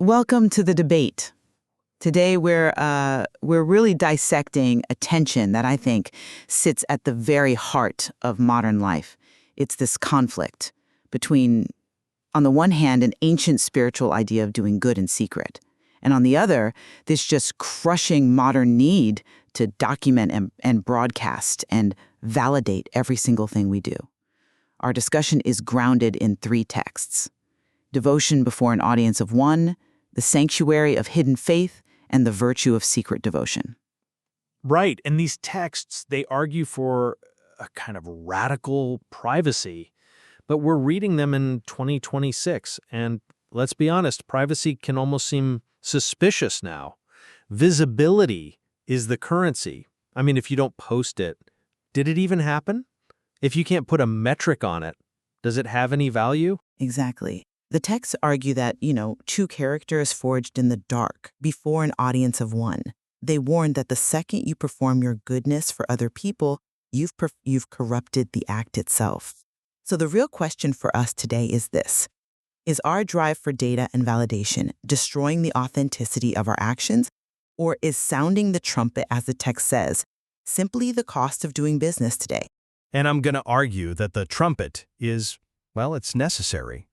Welcome to the debate. Today we're really dissecting a tension that I think sits at the very heart of modern life. It's this conflict between, on the one hand, an ancient spiritual idea of doing good in secret, and on the other, this just crushing modern need to document and broadcast and validate every single thing we do. Our discussion is grounded in three texts: Devotion Before an Audience of One, The Sanctuary of Hidden Faith, and The Virtue of Secret Devotion. Right, and these texts, they argue for a kind of radical privacy, but we're reading them in 2026, and let's be honest, privacy can almost seem suspicious now. Visibility is the currency. I mean, if you don't post it, did it even happen? If you can't put a metric on it, does it have any value? Exactly. The texts argue that, true character is forged in the dark, before an audience of one. They warn that the second you perform your goodness for other people, you've corrupted the act itself. So the real question for us today is this: is our drive for data and validation destroying the authenticity of our actions, or is sounding the trumpet, as the text says, simply the cost of doing business today? And I'm going to argue that the trumpet is, well, it's necessary.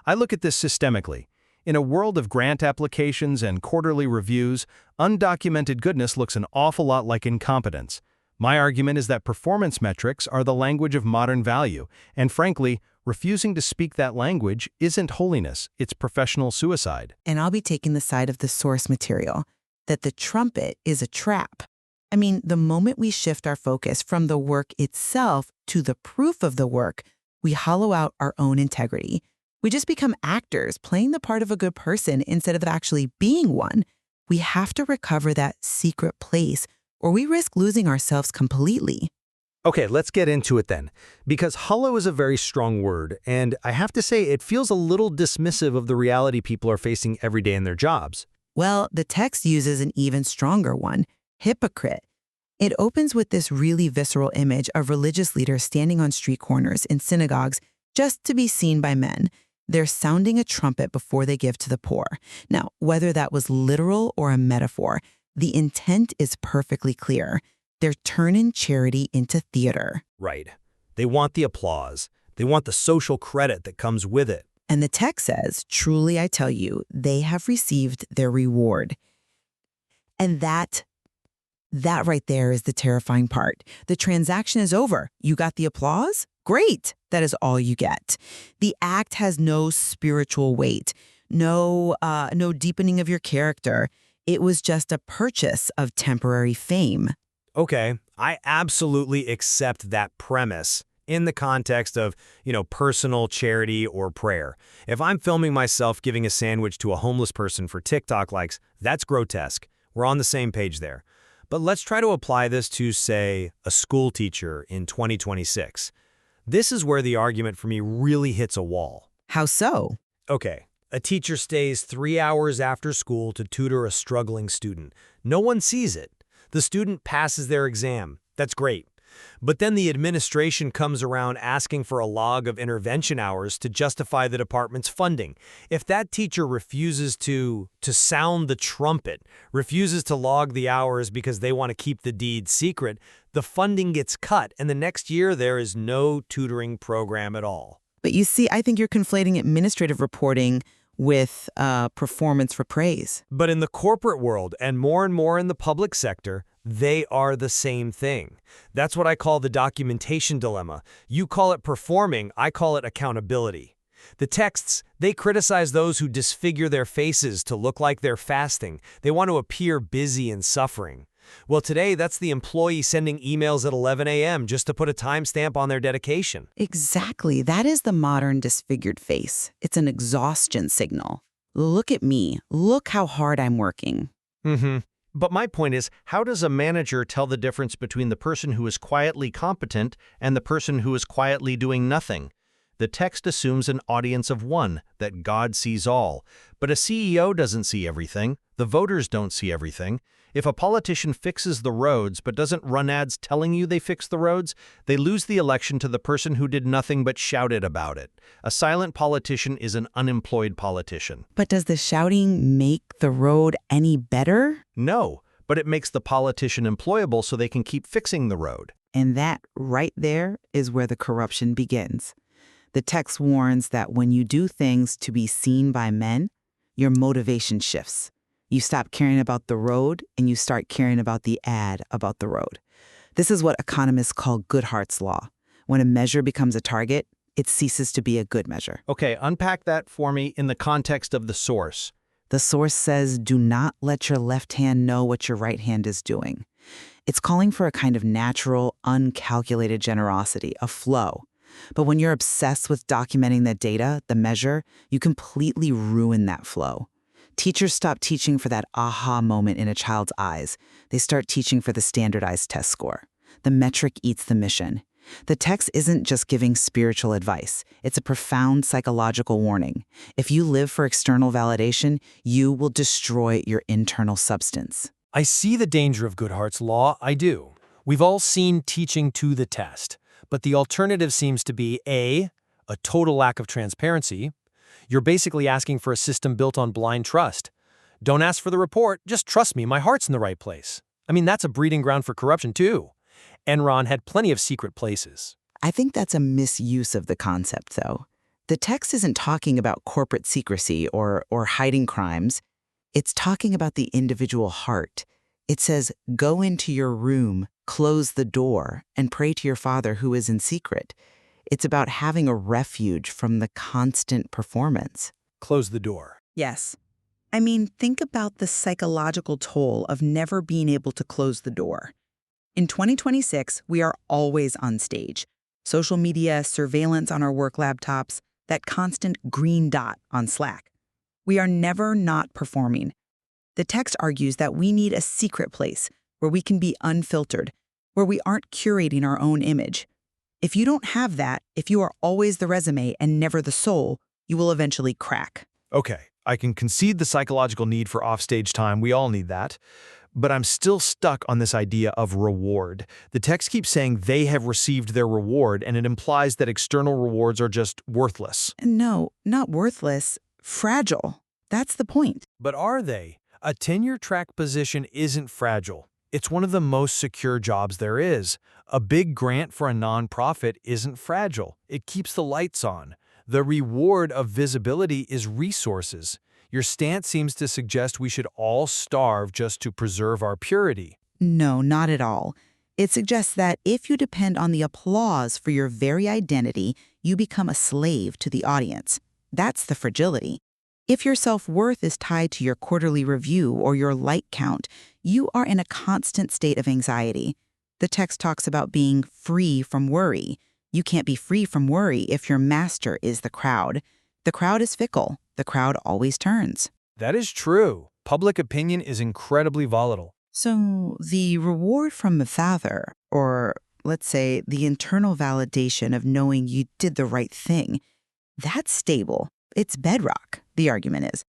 I look at this systemically. In a world of grant applications and quarterly reviews, undocumented goodness looks an awful lot like incompetence. My argument is that performance metrics are the language of modern value, and frankly, refusing to speak that language isn't holiness, it's professional suicide. And I'll be taking the side of the source material, that the trumpet is a trap. I mean, the moment we shift our focus from the work itself to the proof of the work, we hollow out our own integrity. We just become actors playing the part of a good person instead of actually being one. We have to recover that secret place, or we risk losing ourselves completely. Okay, let's get into it then. Because hollow is a very strong word, and I have to say it feels a little dismissive of the reality people are facing every day in their jobs. Well, the text uses an even stronger one: hypocrite. It opens with this really visceral image of religious leaders standing on street corners in synagogues just to be seen by men. They're sounding a trumpet before they give to the poor. Now, whether that was literal or a metaphor, the intent is perfectly clear. They're turning charity into theater. Right. They want the applause. They want the social credit that comes with it. And the text says, "Truly I tell you, they have received their reward." And that right there is the terrifying part. The transaction is over. You got the applause? Great. That is all you get. The act has no spiritual weight, no deepening of your character. It was just a purchase of temporary fame. Okay, I absolutely accept that premise in the context of, personal charity or prayer. If I'm filming myself giving a sandwich to a homeless person for TikTok likes, that's grotesque. We're on the same page there. But let's try to apply this to, say, a school teacher in 2026. This is where the argument for me really hits a wall. How so? Okay, a teacher stays 3 hours after school to tutor a struggling student. No one sees it. The student passes their exam. That's great. But then the administration comes around asking for a log of intervention hours to justify the department's funding. If that teacher refuses to sound the trumpet, refuses to log the hours because they want to keep the deed secret, the funding gets cut, and the next year there is no tutoring program at all. But you see, I think you're conflating administrative reporting with performance for praise. But in the corporate world, and more in the public sector, they are the same thing. That's what I call the documentation dilemma. You call it performing, I call it accountability. The texts, they criticize those who disfigure their faces to look like they're fasting. They want to appear busy and suffering. Well, today, that's the employee sending emails at 11 a.m. just to put a timestamp on their dedication. Exactly. That is the modern disfigured face. It's an exhaustion signal. Look at me. Look how hard I'm working. But my point is, how does a manager tell the difference between the person who is quietly competent and the person who is quietly doing nothing? The text assumes an audience of one, that God sees all. But a CEO doesn't see everything. The voters don't see everything. If a politician fixes the roads but doesn't run ads telling you they fixed the roads, they lose the election to the person who did nothing but shouted about it. A silent politician is an unemployed politician. But does the shouting make the road any better? No, but it makes the politician employable so they can keep fixing the road. And that right there is where the corruption begins. The text warns that when you do things to be seen by men, your motivation shifts. You stop caring about the road and you start caring about the ad about the road. This is what economists call Goodhart's law. When a measure becomes a target, it ceases to be a good measure. Okay, unpack that for me in the context of the source. The source says, do not let your left hand know what your right hand is doing. It's calling for a kind of natural, uncalculated generosity, a flow. But when you're obsessed with documenting the data, the measure, you completely ruin that flow. Teachers stop teaching for that aha moment in a child's eyes. They start teaching for the standardized test score. The metric eats the mission. The text isn't just giving spiritual advice. It's a profound psychological warning. If you live for external validation, you will destroy your internal substance. I see the danger of Goodhart's law, I do. We've all seen teaching to the test. But the alternative seems to be A, a total lack of transparency. You're basically asking for a system built on blind trust. Don't ask for the report, just trust me, my heart's in the right place. I mean, that's a breeding ground for corruption too. Enron had plenty of secret places. I think that's a misuse of the concept, though. The text isn't talking about corporate secrecy or hiding crimes. It's talking about the individual heart. It says, go into your room, close the door, and pray to your Father who is in secret. It's about having a refuge from the constant performance. Close the door. Yes. I mean, think about the psychological toll of never being able to close the door. In 2026, we are always on stage. Social media, surveillance on our work laptops, that constant green dot on Slack. We are never not performing. The text argues that we need a secret place where we can be unfiltered, where we aren't curating our own image. If you don't have that, if you are always the resume and never the soul, you will eventually crack. Okay, I can concede the psychological need for offstage time. We all need that. But I'm still stuck on this idea of reward. The text keeps saying they have received their reward, and it implies that external rewards are just worthless. No, not worthless, fragile. That's the point. But are they? A tenure-track position isn't fragile. It's one of the most secure jobs there is. A big grant for a nonprofit isn't fragile. It keeps the lights on. The reward of visibility is resources. Your stance seems to suggest we should all starve just to preserve our purity. No, not at all. It suggests that if you depend on the applause for your very identity, you become a slave to the audience. That's the fragility. If your self-worth is tied to your quarterly review or your like count, you are in a constant state of anxiety. The text talks about being free from worry. You can't be free from worry if your master is the crowd. The crowd is fickle. The crowd always turns. That is true. Public opinion is incredibly volatile. So the reward from the Father, or let's say the internal validation of knowing you did the right thing, that's stable. It's bedrock, the argument is.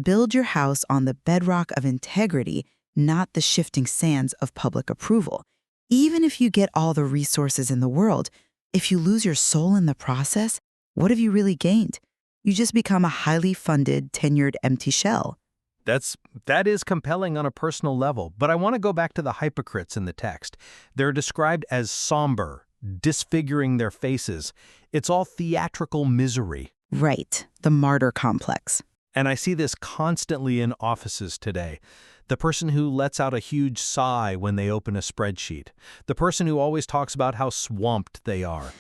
Build your house on the bedrock of integrity, not the shifting sands of public approval. Even if you get all the resources in the world, if you lose your soul in the process, what have you really gained? You just become a highly funded, tenured empty shell. That is compelling on a personal level, but I want to go back to the hypocrites in the text. They're described as somber, disfiguring their faces. It's all theatrical misery. Right, the martyr complex. And I see this constantly in offices today. The person who lets out a huge sigh when they open a spreadsheet. The person who always talks about how swamped they are.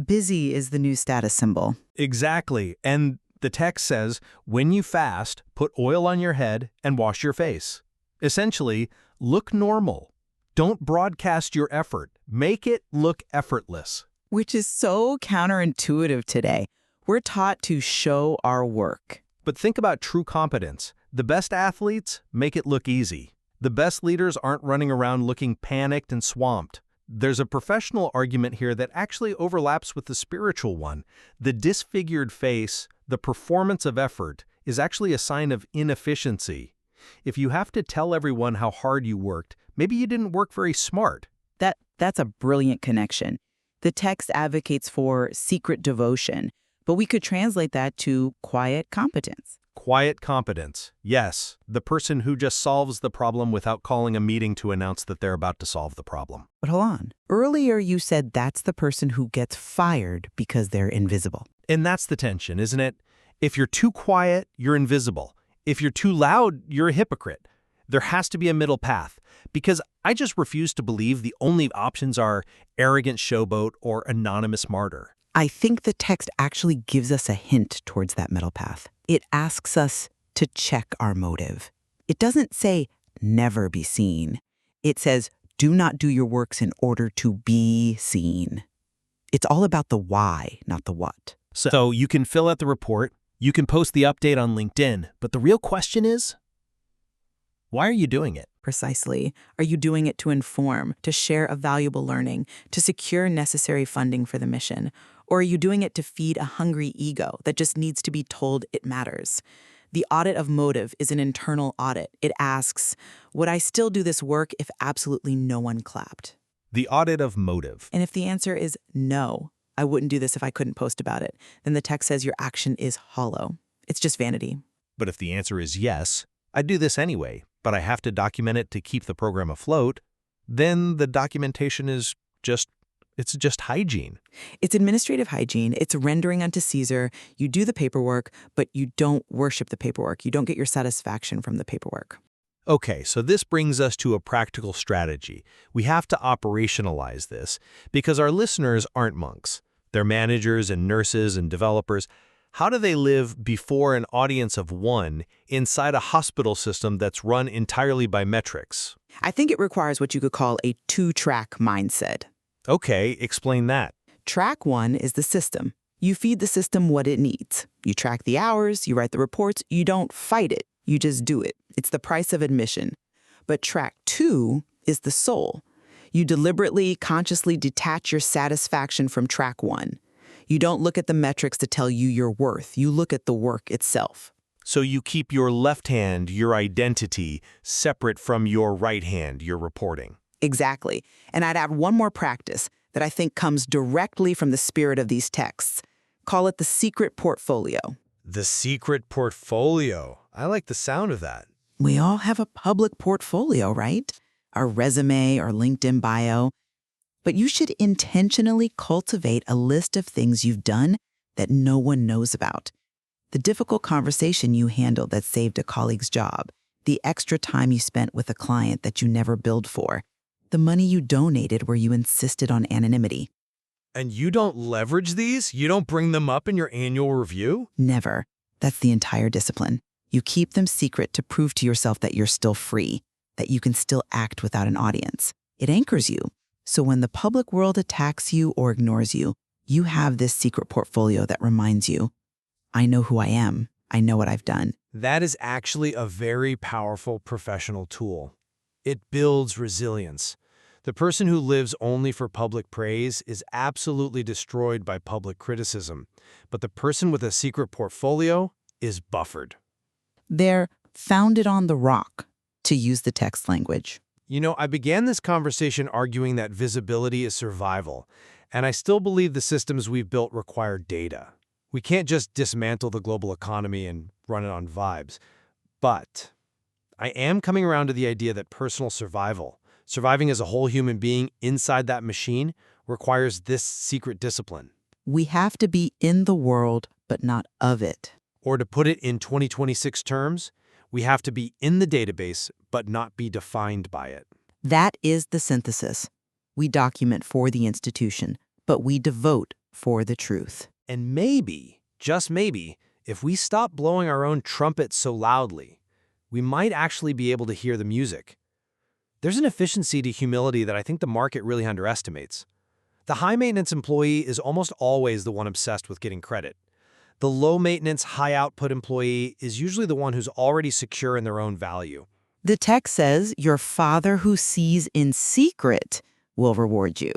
Busy is the new status symbol. Exactly. And the text says, when you fast, put oil on your head and wash your face. Essentially, look normal. Don't broadcast your effort. Make it look effortless. Which is so counterintuitive today. We're taught to show our work. But think about true competence. The best athletes make it look easy. The best leaders aren't running around looking panicked and swamped. There's a professional argument here that actually overlaps with the spiritual one. The disfigured face, the performance of effort, is actually a sign of inefficiency. If you have to tell everyone how hard you worked, maybe you didn't work very smart. That's a brilliant connection. The text advocates for secret devotion, but we could translate that to quiet competence. Quiet competence. Yes, the person who just solves the problem without calling a meeting to announce that they're about to solve the problem. But hold on. Earlier you said that's the person who gets fired because they're invisible. And that's the tension, isn't it? If you're too quiet, you're invisible. If you're too loud, you're a hypocrite. There has to be a middle path, because I just refuse to believe the only options are arrogant showboat or anonymous martyr. I think the text actually gives us a hint towards that middle path. It asks us to check our motive. It doesn't say, never be seen. It says, do not do your works in order to be seen. It's all about the why, not the what. So you can fill out the report, you can post the update on LinkedIn, but the real question is, why are you doing it? Precisely. Are you doing it to inform, to share a valuable learning, to secure necessary funding for the mission? Or are you doing it to feed a hungry ego that just needs to be told it matters? The audit of motive is an internal audit. It asks, would I still do this work if absolutely no one clapped? The audit of motive. And if the answer is no, I wouldn't do this if I couldn't post about it, then the text says your action is hollow. It's just vanity. But if the answer is yes, I do this anyway, but I have to document it to keep the program afloat, then the documentation is just hygiene. It's administrative hygiene. It's rendering unto Caesar. You do the paperwork, but you don't worship the paperwork. You don't get your satisfaction from the paperwork. Okay, so this brings us to a practical strategy. We have to operationalize this because our listeners aren't monks. They're managers and nurses and developers. How do they live before an audience of one inside a hospital system that's run entirely by metrics? I think it requires what you could call a two-track mindset. Okay, explain that. Track one is the system. You feed the system what it needs. You track the hours, you write the reports, you don't fight it, you just do it. It's the price of admission. But track two is the soul. You deliberately, consciously detach your satisfaction from track one. You don't look at the metrics to tell you your worth. You look at the work itself. So you keep your left hand, your identity, separate from your right hand, your reporting. Exactly. And I'd add one more practice that I think comes directly from the spirit of these texts. Call it the secret portfolio. The secret portfolio. I like the sound of that. We all have a public portfolio, right? Our resume, our LinkedIn bio. But you should intentionally cultivate a list of things you've done that no one knows about. The difficult conversation you handled that saved a colleague's job, the extra time you spent with a client that you never billed for, the money you donated where you insisted on anonymity. And you don't leverage these? You don't bring them up in your annual review? Never. That's the entire discipline. You keep them secret to prove to yourself that you're still free, that you can still act without an audience. It anchors you. So when the public world attacks you or ignores you, you have this secret portfolio that reminds you, I know who I am. I know what I've done. That is actually a very powerful professional tool. It builds resilience. The person who lives only for public praise is absolutely destroyed by public criticism, but the person with a secret portfolio is buffered. They're founded on the rock, to use the text language. You know, I began this conversation arguing that visibility is survival, and I still believe the systems we've built require data. We can't just dismantle the global economy and run it on vibes. But I am coming around to the idea that personal survival, surviving as a whole human being inside that machine, requires this secret discipline. We have to be in the world, but not of it. Or to put it in 2026 terms, we have to be in the database, but not be defined by it. That is the synthesis. We document for the institution, but we devote for the truth. And maybe, just maybe, if we stop blowing our own trumpet so loudly, we might actually be able to hear the music. There's an efficiency to humility that I think the market really underestimates. The high-maintenance employee is almost always the one obsessed with getting credit. The low-maintenance, high-output employee is usually the one who's already secure in their own value. The text says, your Father who sees in secret will reward you.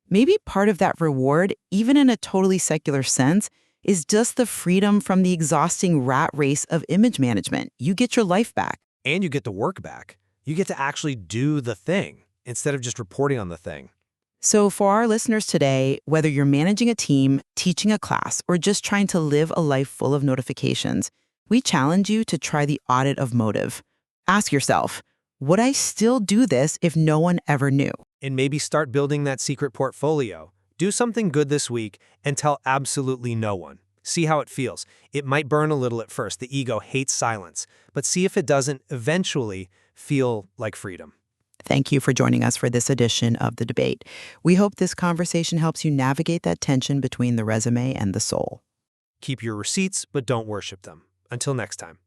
Maybe part of that reward, even in a totally secular sense, is just the freedom from the exhausting rat race of image management. You get your life back. And you get the work back. You get to actually do the thing instead of just reporting on the thing. So for our listeners today, whether you're managing a team, teaching a class, or just trying to live a life full of notifications, we challenge you to try the audit of motive. Ask yourself, would I still do this if no one ever knew? And maybe start building that secret portfolio. Do something good this week and tell absolutely no one. See how it feels. It might burn a little at first. The ego hates silence. But see if it doesn't eventually feel like freedom. Thank you for joining us for this edition of The Debate. We hope this conversation helps you navigate that tension between the resume and the soul. Keep your receipts, but don't worship them. Until next time.